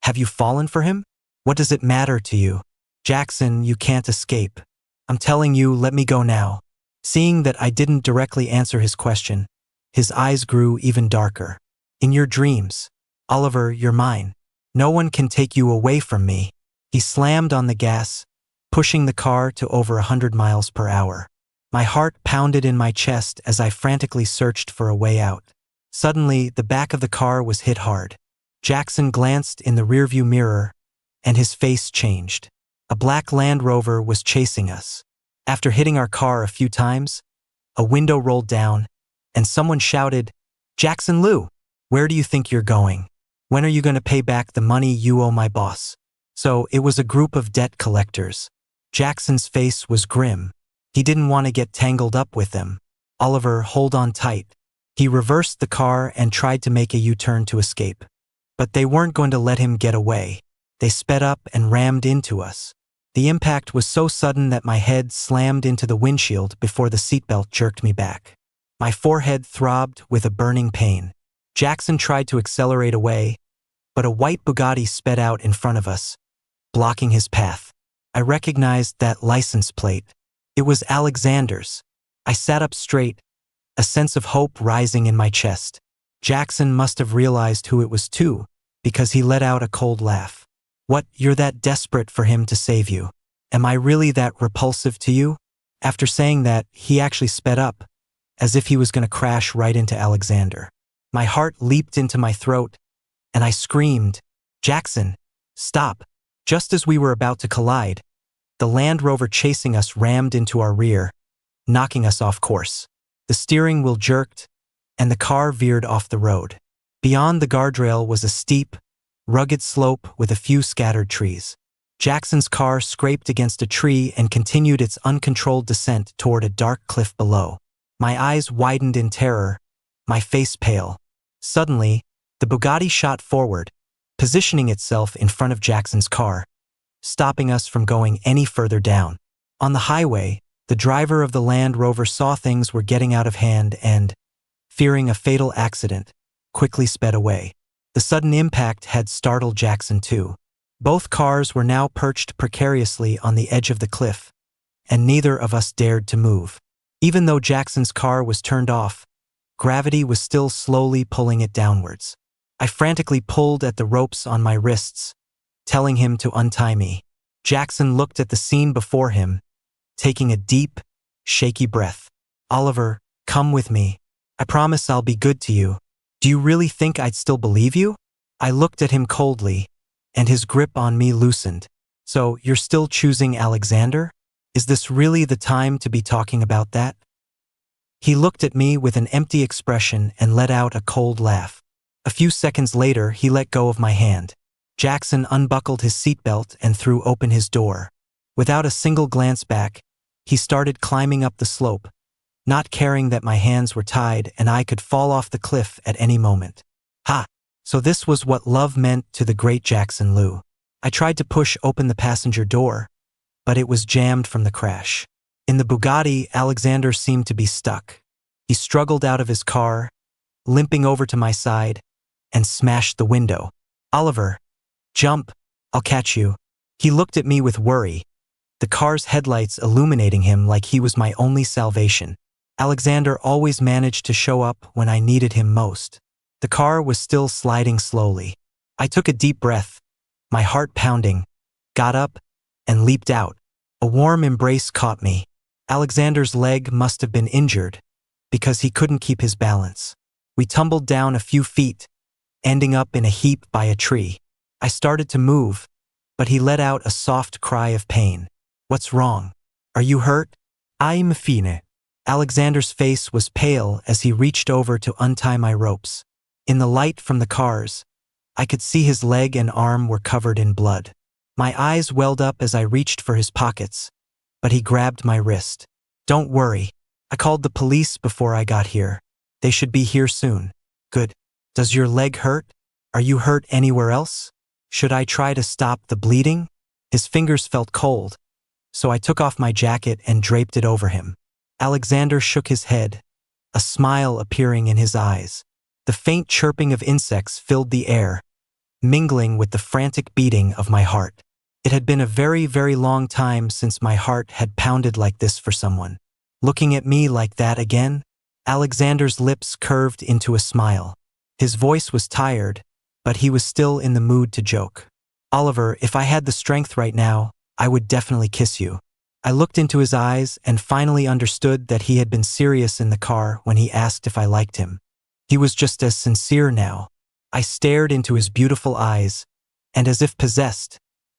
"Have you fallen for him? What does it matter to you?" "Jackson, you can't escape. I'm telling you, let me go now." Seeing that I didn't directly answer his question, his eyes grew even darker. "In your dreams. Oliver, you're mine. No one can take you away from me." He slammed on the gas, pushing the car to over 100 miles per hour. My heart pounded in my chest as I frantically searched for a way out. Suddenly, the back of the car was hit hard. Jackson glanced in the rearview mirror, and his face changed. A black Land Rover was chasing us. After hitting our car a few times, a window rolled down, and someone shouted, "Jackson Lu, where do you think you're going? When are you going to pay back the money you owe my boss?" So it was a group of debt collectors. Jackson's face was grim. He didn't want to get tangled up with them. "Oliver, hold on tight." He reversed the car and tried to make a U-turn to escape. But they weren't going to let him get away. They sped up and rammed into us. The impact was so sudden that my head slammed into the windshield before the seatbelt jerked me back. My forehead throbbed with a burning pain. Jackson tried to accelerate away, but a white Bugatti sped out in front of us, blocking his path. I recognized that license plate. It was Alexander's. I sat up straight, a sense of hope rising in my chest. Jackson must have realized who it was too, because he let out a cold laugh. "What, you're that desperate for him to save you? Am I really that repulsive to you?" After saying that, he actually sped up, as if he was going to crash right into Alexander. My heart leaped into my throat, and I screamed, "Jackson, stop!" Just as we were about to collide, the Land Rover chasing us rammed into our rear, knocking us off course. The steering wheel jerked, and the car veered off the road. Beyond the guardrail was a steep, rugged slope with a few scattered trees. Jackson's car scraped against a tree and continued its uncontrolled descent toward a dark cliff below. My eyes widened in terror, my face pale. Suddenly, the Bugatti shot forward, positioning itself in front of Jackson's car, stopping us from going any further down. On the highway, The driver of the Land Rover saw things were getting out of hand and, fearing a fatal accident, quickly sped away. The sudden impact had startled Jackson too. Both cars were now perched precariously on the edge of the cliff, and neither of us dared to move. Even though Jackson's car was turned off, gravity was still slowly pulling it downwards. I frantically pulled at the ropes on my wrists, telling him to untie me. Jackson looked at the scene before him, taking a deep, shaky breath. "Oliver, come with me. I promise I'll be good to you. Do you really think I'd still believe you?" I looked at him coldly, and his grip on me loosened. "So, you're still choosing Alexander? Is this really the time to be talking about that?" He looked at me with an empty expression and let out a cold laugh. A few seconds later, he let go of my hand. Jackson unbuckled his seatbelt and threw open his door. Without a single glance back, he started climbing up the slope, not caring that my hands were tied and I could fall off the cliff at any moment. Ha! So this was what love meant to the great Jackson Lu. I tried to push open the passenger door, but it was jammed from the crash. In the Bugatti, Alexander seemed to be stuck. He struggled out of his car, limping over to my side, and smashed the window. "Oliver, jump, I'll catch you." He looked at me with worry, the car's headlights illuminating him like he was my only salvation. Alexander always managed to show up when I needed him most. The car was still sliding slowly. I took a deep breath, my heart pounding, got up, and leaped out. A warm embrace caught me. Alexander's leg must have been injured, because he couldn't keep his balance. We tumbled down a few feet, ending up in a heap by a tree. I started to move, but he let out a soft cry of pain. "What's wrong? Are you hurt?" I'm fine. Alexander's face was pale as he reached over to untie my ropes. In the light from the cars, I could see his leg and arm were covered in blood. My eyes welled up as I reached for his pockets, but he grabbed my wrist. "Don't worry. I called the police before I got here. They should be here soon." "Good. Does your leg hurt? Are you hurt anywhere else? Should I try to stop the bleeding?" His fingers felt cold, so I took off my jacket and draped it over him. Alexander shook his head, a smile appearing in his eyes. The faint chirping of insects filled the air, mingling with the frantic beating of my heart. It had been a very, very long time since my heart had pounded like this for someone. Looking at me like that again? Alexander's lips curved into a smile. His voice was tired, but he was still in the mood to joke. "Oliver, if I had the strength right now, I would definitely kiss you." I looked into his eyes and finally understood that he had been serious in the car when he asked if I liked him. He was just as sincere now. I stared into his beautiful eyes, and as if possessed,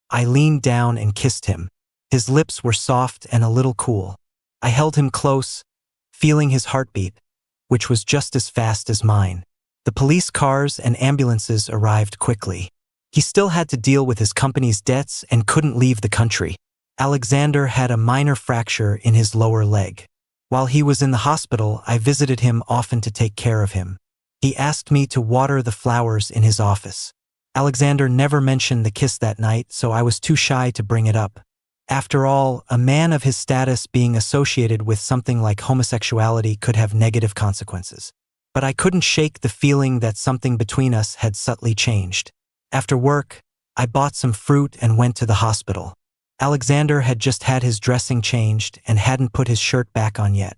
I leaned down and kissed him. His lips were soft and a little cool. I held him close, feeling his heartbeat, which was just as fast as mine. The police cars and ambulances arrived quickly. He still had to deal with his company's debts and couldn't leave the country. Alexander had a minor fracture in his lower leg. While he was in the hospital, I visited him often to take care of him. He asked me to water the flowers in his office. Alexander never mentioned the kiss that night, so I was too shy to bring it up. After all, a man of his status being associated with something like homosexuality could have negative consequences. But I couldn't shake the feeling that something between us had subtly changed. After work, I bought some fruit and went to the hospital. Alexander had just had his dressing changed and hadn't put his shirt back on yet.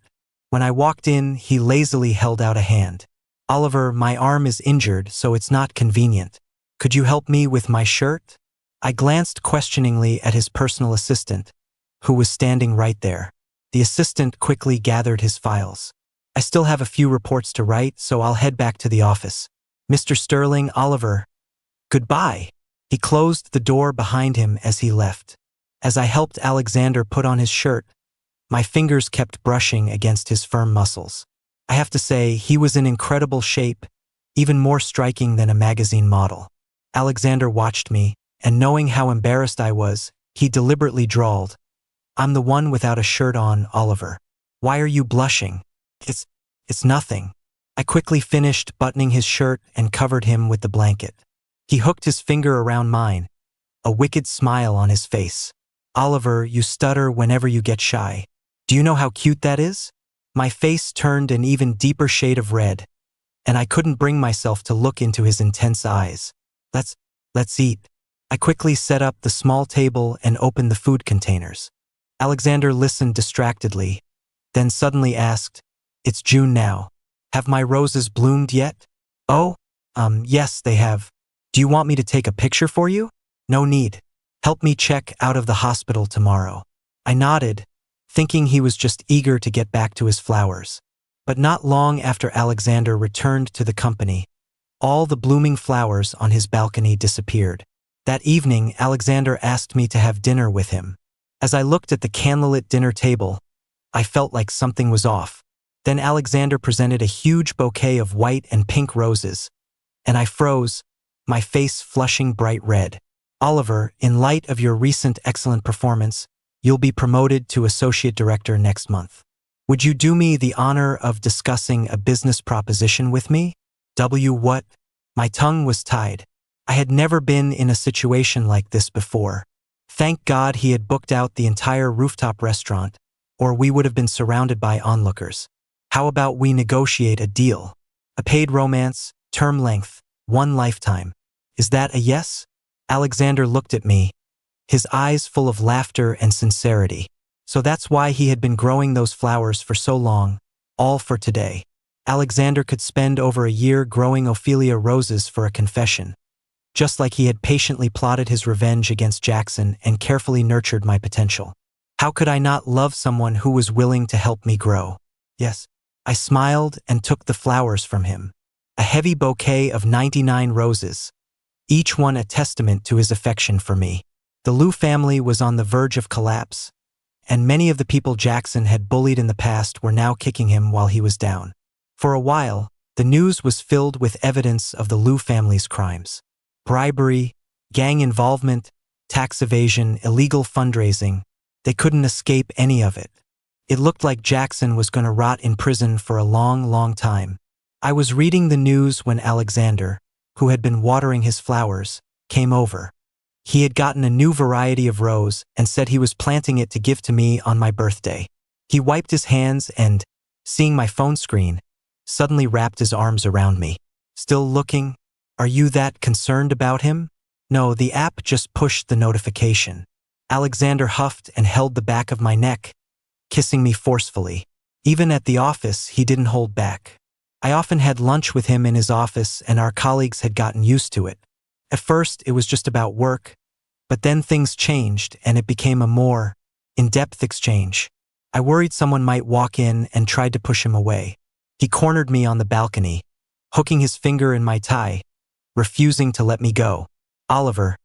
When I walked in, he lazily held out a hand. "Oliver, my arm is injured, so it's not convenient. Could you help me with my shirt?" I glanced questioningly at his personal assistant, who was standing right there. The assistant quickly gathered his files. "I still have a few reports to write, so I'll head back to the office. Mr. Sterling, Oliver, goodbye." He closed the door behind him as he left. As I helped Alexander put on his shirt, my fingers kept brushing against his firm muscles. I have to say, he was in incredible shape, even more striking than a magazine model. Alexander watched me, and knowing how embarrassed I was, he deliberately drawled, "I'm the one without a shirt on, Oliver. Why are you blushing?" It's nothing." I quickly finished buttoning his shirt and covered him with the blanket. He hooked his finger around mine, a wicked smile on his face. "Oliver, you stutter whenever you get shy. Do Do you know how cute that is? My face turned an even deeper shade of red, and I couldn't bring myself to look into his intense eyes. Let's eat. I quickly set up the small table and opened the food containers. Alexander listened distractedly, then suddenly asked, "It's June now. Have my roses bloomed yet?" "Oh, yes, they have. Do you want me to take a picture for you?" "No need. Help me check out of the hospital tomorrow." I nodded, thinking he was just eager to get back to his flowers. But not long after Alexander returned to the company, all the blooming flowers on his balcony disappeared. That evening, Alexander asked me to have dinner with him. As I looked at the candlelit dinner table, I felt like something was off. Then Alexander presented a huge bouquet of white and pink roses, and I froze, my face flushing bright red. "Oliver, in light of your recent excellent performance, you'll be promoted to associate director next month. Would you do me the honor of discussing a business proposition with me?" What? My tongue was tied. I had never been in a situation like this before. Thank God he had booked out the entire rooftop restaurant, or we would have been surrounded by onlookers. "How about we negotiate a deal? A paid romance, term length, 1 lifetime. Is that a yes?" Alexander looked at me, his eyes full of laughter and sincerity. So that's why he had been growing those flowers for so long, all for today. Alexander could spend over a year growing Ophelia roses for a confession, just like he had patiently plotted his revenge against Jackson and carefully nurtured my potential. How could I not love someone who was willing to help me grow? Yes. I smiled and took the flowers from him. A heavy bouquet of 99 roses, each one a testament to his affection for me. The Liu family was on the verge of collapse, and many of the people Jackson had bullied in the past were now kicking him while he was down. For a while, the news was filled with evidence of the Liu family's crimes. Bribery, gang involvement, tax evasion, illegal fundraising. They couldn't escape any of it. It looked like Jackson was going to rot in prison for a long, long time. I was reading the news when Alexander, who had been watering his flowers, came over. He had gotten a new variety of rose and said he was planting it to give to me on my birthday. He wiped his hands and, seeing my phone screen, suddenly wrapped his arms around me. "Still looking? Are you that concerned about him?" "No, the app just pushed the notification." Alexander huffed and held the back of my neck, kissing me forcefully. Even at the office, he didn't hold back. I often had lunch with him in his office, and our colleagues had gotten used to it. At first, it was just about work, but then things changed and it became a more in-depth exchange. I worried someone might walk in and tried to push him away. He cornered me on the balcony, hooking his finger in my tie, refusing to let me go. "Oliver,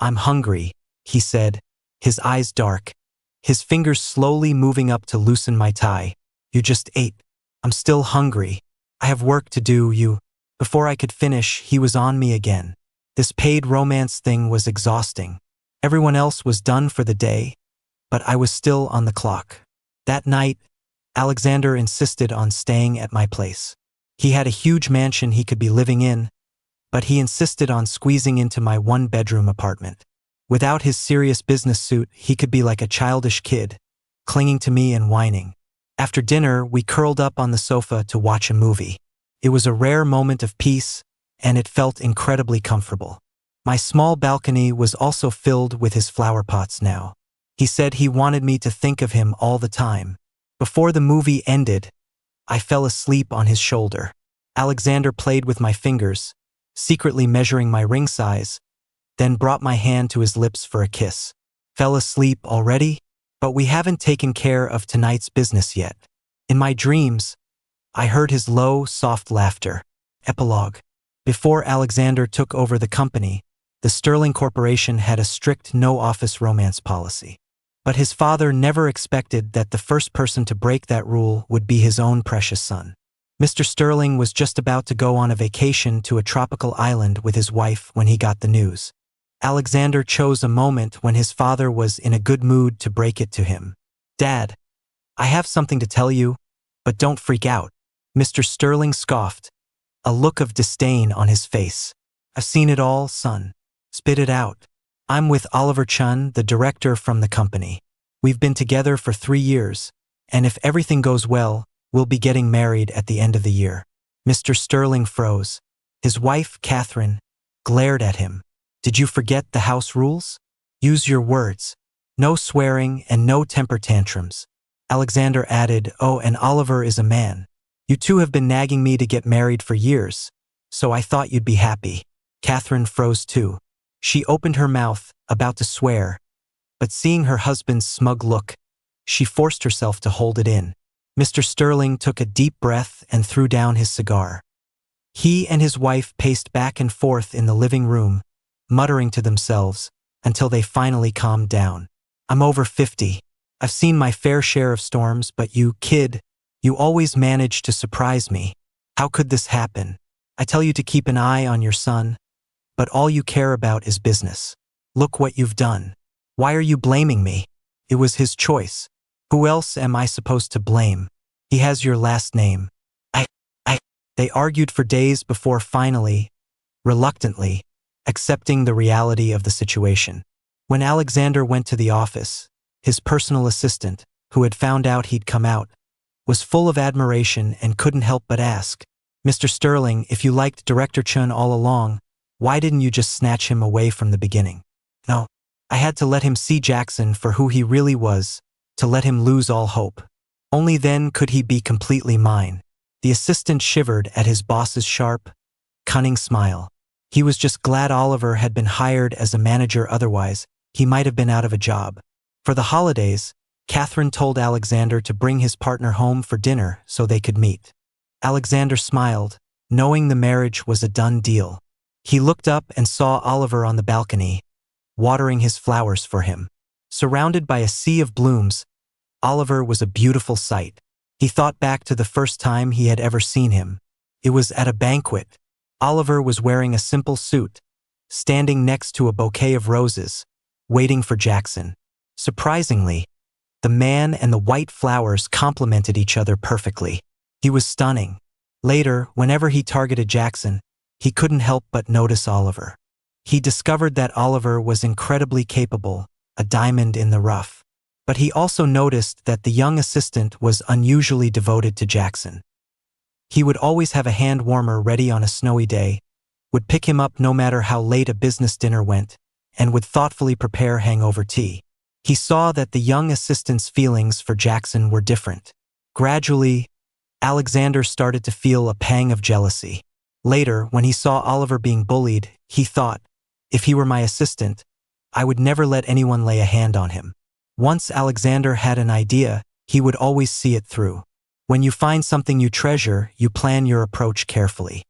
I'm hungry," he said, his eyes dark, his fingers slowly moving up to loosen my tie. "You just ate." "I'm still hungry. I have work to do, you." Before I could finish, he was on me again. This paid romance thing was exhausting. Everyone else was done for the day, but I was still on the clock. That night, Alexander insisted on staying at my place. He had a huge mansion he could be living in, but he insisted on squeezing into my 1-bedroom apartment. Without his serious business suit, he could be like a childish kid, clinging to me and whining. After dinner, we curled up on the sofa to watch a movie. It was a rare moment of peace, and it felt incredibly comfortable. My small balcony was also filled with his flower pots now. He said he wanted me to think of him all the time. Before the movie ended, I fell asleep on his shoulder. Alexander played with my fingers, secretly measuring my ring size, then brought my hand to his lips for a kiss. "Fell asleep already? But we haven't taken care of tonight's business yet." In my dreams, I heard his low, soft laughter. Epilogue. Before Alexander took over the company, the Sterling Corporation had a strict no-office romance policy. But his father never expected that the first person to break that rule would be his own precious son. Mr. Sterling was just about to go on a vacation to a tropical island with his wife when he got the news. Alexander chose a moment when his father was in a good mood to break it to him. "Dad, I have something to tell you, but don't freak out." Mr. Sterling scoffed, a look of disdain on his face. "I've seen it all, son. Spit it out." "I'm with Oliver Chun, the director from the company. We've been together for 3 years, And if everything goes well, we'll be getting married at the end of the year. Mr. Sterling froze. His wife, Catherine, glared at him. Did you forget the house rules? Use your words. No swearing and no temper tantrums. Alexander added, oh, and Oliver is a man. You two have been nagging me to get married for years, so I thought you'd be happy. Catherine froze too. She opened her mouth, about to swear, but seeing her husband's smug look, she forced herself to hold it in. Mr. Sterling took a deep breath and threw down his cigar. He and his wife paced back and forth in the living room, muttering to themselves, until they finally calmed down. I'm over 50. I've seen my fair share of storms, but you, kid, you always manage to surprise me. How could this happen? I tell you to keep an eye on your son, but all you care about is business. Look what you've done. Why are you blaming me? It was his choice. Who else am I supposed to blame? He has your last name. They argued for days before finally, reluctantly, accepting the reality of the situation. When Alexander went to the office, his personal assistant, who had found out he'd come out, was full of admiration and couldn't help but ask, Mr. Sterling, if you liked Director Chun all along, why didn't you just snatch him away from the beginning? No, I had to let him see Jackson for who he really was, to let him lose all hope. Only then could he be completely mine. The assistant shivered at his boss's sharp, cunning smile. He was just glad Oliver had been hired as a manager, otherwise he might have been out of a job. For the holidays, Catherine told Alexander to bring his partner home for dinner so they could meet. Alexander smiled, knowing the marriage was a done deal. He looked up and saw Oliver on the balcony, watering his flowers for him. Surrounded by a sea of blooms, Oliver was a beautiful sight. He thought back to the first time he had ever seen him. It was at a banquet. Oliver was wearing a simple suit, standing next to a bouquet of roses, waiting for Jackson. Surprisingly, the man and the white flowers complemented each other perfectly. He was stunning. Later, whenever he targeted Jackson, he couldn't help but notice Oliver. He discovered that Oliver was incredibly capable, a diamond in the rough. But he also noticed that the young assistant was unusually devoted to Jackson. He would always have a hand warmer ready on a snowy day, would pick him up no matter how late a business dinner went, and would thoughtfully prepare hangover tea. He saw that the young assistant's feelings for Jackson were different. Gradually, Alexander started to feel a pang of jealousy. Later, when he saw Oliver being bullied, he thought, if he were my assistant, I would never let anyone lay a hand on him. Once Alexander had an idea, he would always see it through. When you find something you treasure, you plan your approach carefully.